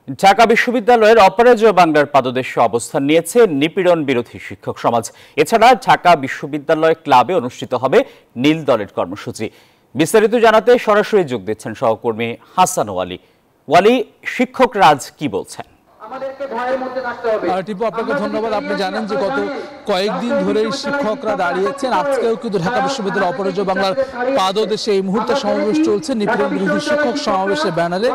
ঢাকা বিশ্ববিদ্যালয়ের অপরাজয় বাংলার পাদদেশে অবস্থান নিয়েছে নিপীড়ন বিরোধী শিক্ষক সমাজ। এছাড়া ঢাকা বিশ্ববিদ্যালয় ক্লাবে অনুষ্ঠিত হবে নীল দলের কর্মসূচি। বিস্তারিত জানাতে সরাসরি যোগ দিচ্ছেন সহকর্মী হাসান ওয়ালি। শিক্ষকরা আজ কি বলছেন? টিপু, আপনাকে ধন্যবাদ। আপনি জানেন যে গত কয়েকদিন ধরেই শিক্ষকরা দাঁড়িয়েছেন। আজকেও কিন্তু ঢাকা বিশ্ববিদ্যালয় অপরাজয় বাংলার পাদদেশে এই মুহূর্তে সমাবেশ চলছে নিপীড়ন বিরোধী শিক্ষক সমাবেশের ব্যানারে।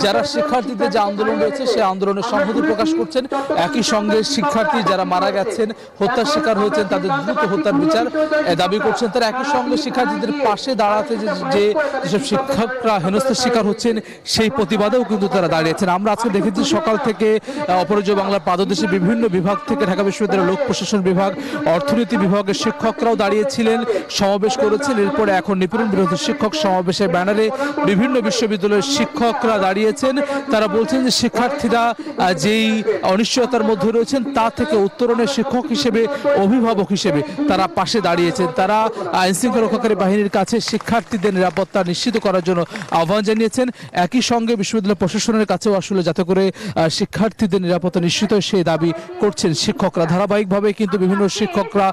যারা শিক্ষার্থীদের যে আন্দোলন রয়েছে সেই আন্দোলনের সংহতি প্রকাশ করছেন। একই সঙ্গে শিক্ষার্থী যারা মারা গেছেন, হত্যার শিকার হয়েছেন, তাদের দ্রুত হত্যার বিচার দাবি করছেন তারা। একই সঙ্গে শিক্ষার্থীদের পাশে দাঁড়াতে যেসব শিক্ষকরা হেনস্থার শিকার হচ্ছেন সেই প্রতিবাদেও কিন্তু তারা দাঁড়িয়েছেন। আমরা আজকে দেখেছি সকাল থেকে অপরাজয় বাংলার পাদদেশে বিভিন্ন বিভাগ থেকে ঢাকা বিশ্ববিদ্যালয়ের লোক প্রশাসন বিভাগ, অর্থনীতি বিভাগের শিক্ষকরাও দাঁড়িয়েছিলেন, সমাবেশ করেছেন। এরপরে এখন নিপীড়ন বিরোধী শিক্ষক সমাবেশের ব্যানারে বিভিন্ন বিশ্ববিদ্যালয়ের শিক্ষকরা দাঁড়িয়েছেন। তারা বলছেন যে শিক্ষার্থীরা যেই অনিশ্চয়তার মধ্যে রয়েছেন তা থেকে উত্তরণের শিক্ষক হিসেবে, অভিভাবক হিসেবে তারা পাশে দাঁড়িয়েছেন। তারা আইনশৃঙ্খলা রক্ষাকারী বাহিনীর কাছে শিক্ষার্থীদের নিরাপত্তা নিশ্চিত করার জন্য আহ্বান জানিয়েছেন। একই সঙ্গে বিশ্ববিদ্যালয় প্রশাসনের কাছেও আসলে যাতে করে শিক্ষার্থীদের নিরাপত্তা নিশ্চিত সেই দাবি করছেন শিক্ষকরা। ধারাবাহিকভাবে কিন্তু বিভিন্ন শিক্ষকরা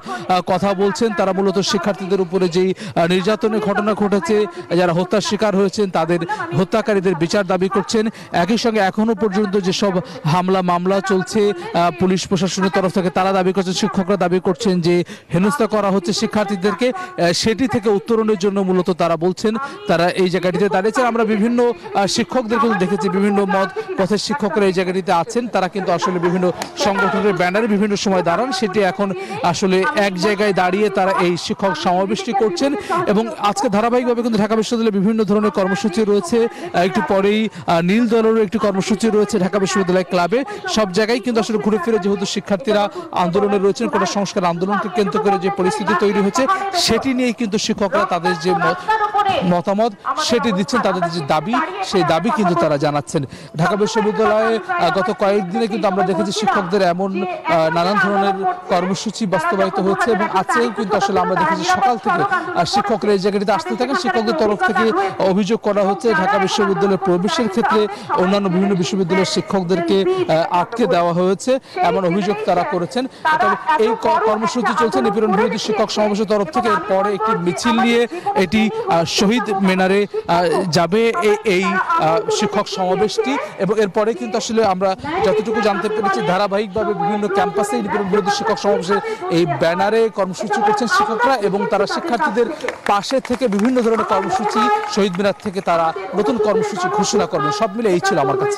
কথা বলছেন। তারা মূলত শিক্ষার্থীদের উপরে যেই নির্যাতনের ঘটনা ঘটেছে, যারা হত্যার শিকার হয়েছেন তাদের হত্যাকারীদের বিচার দাবি করছেন। একই সঙ্গে এখনো পর্যন্ত যেসব মামলা চলছে পুলিশ প্রশাসনের তরফ থেকে, তারা দাবি করছেন, শিক্ষকরা দাবি করছেন যে হেনস্থা করা হচ্ছে শিক্ষার্থীদেরকে, সেটি থেকে উত্তরণের জন্য মূলত তারা বলছেন তারা এই জায়গাটিতে দাঁড়িয়েছেন। আমরা বিভিন্ন শিক্ষকদের কিন্তু দেখেছি, বিভিন্ন মত পথের শিক্ষকরা এই জায়গাটিতে আছেন। তারা কিন্তু আসলে বিভিন্ন সংগঠনের ব্যানারে বিভিন্ন সময় দাঁড়ান, সেটি এখন আসলে এক জায়গায় দাঁড়িয়ে তারা এই শিক্ষক সমাবেশটি করছেন। এবং আজকে ধারাবাহিকভাবে কিন্তু ঢাকা বিশ্ববিদ্যালয়ে বিভিন্ন ধরনের কর্মসূচি রয়েছে। একটু পরেই নীল দলেরও একটি কর্মসূচি রয়েছে ঢাকা বিশ্ববিদ্যালয় ক্লাবে। সব জায়গায় কিন্তু আসলে ঘুরে ফিরে যেহেতু শিক্ষার্থীরা আন্দোলনে রয়েছেন, কোটা সংস্কার আন্দোলনকে কেন্দ্র করে যে পরিস্থিতি তৈরি হচ্ছে সেটি নিয়েই কিন্তু শিক্ষকরা তাদের যে মতামত সেটি দিচ্ছেন, তাদের যে দাবি সেই দাবি কিন্তু তারা জানাচ্ছেন। ঢাকা বিশ্ববিদ্যালয়ে গত কয়েকদিনে কিন্তু আমরা দেখেছি শিক্ষকদের এমন নানান ধরনের কর্মসূচি বাস্তবায়িত হচ্ছে এবং আজকেও কিন্তু আসলে আমরা দেখেছি সকাল থেকে শিক্ষকরা এই জায়গাটিতে আসতে থাকেন। শিক্ষকদের তরফ থেকে অভিযোগ করা হচ্ছে ঢাকা বিশ্ববিদ্যালয়ের প্রবেশের ক্ষেত্রে অন্যান্য বিভিন্ন বিশ্ববিদ্যালয়ের শিক্ষকদেরকে আটকে দেওয়া হয়েছে, এমন অভিযোগ তারা করেছেন। এই কর্মসূচি চলছে নিপীড়ন বিরোধী শিক্ষক সমাবেশের তরফ থেকে। এরপরে একটি মিছিল নিয়ে এটি শহীদ মিনারে যাবে এই শিক্ষক সমাবেশটি। এবং এরপরে কিন্তু আসলে আমরা যতটুকু জানতে পেরেছি ধারাবাহিকভাবে বিভিন্ন ক্যাম্পাসে নিপীড়ন বিরোধী শিক্ষক সমাবেশের এই ব্যানারে কর্মসূচি করছেন শিক্ষকরা এবং তারা শিক্ষার্থীদের পাশে থেকে বিভিন্ন ধরনের কর্মসূচি শহীদ মিনার থেকে তারা নতুন কর্মসূচি ঘোষণা করবেন। সব মিলে এই ছিল আমার কাছে।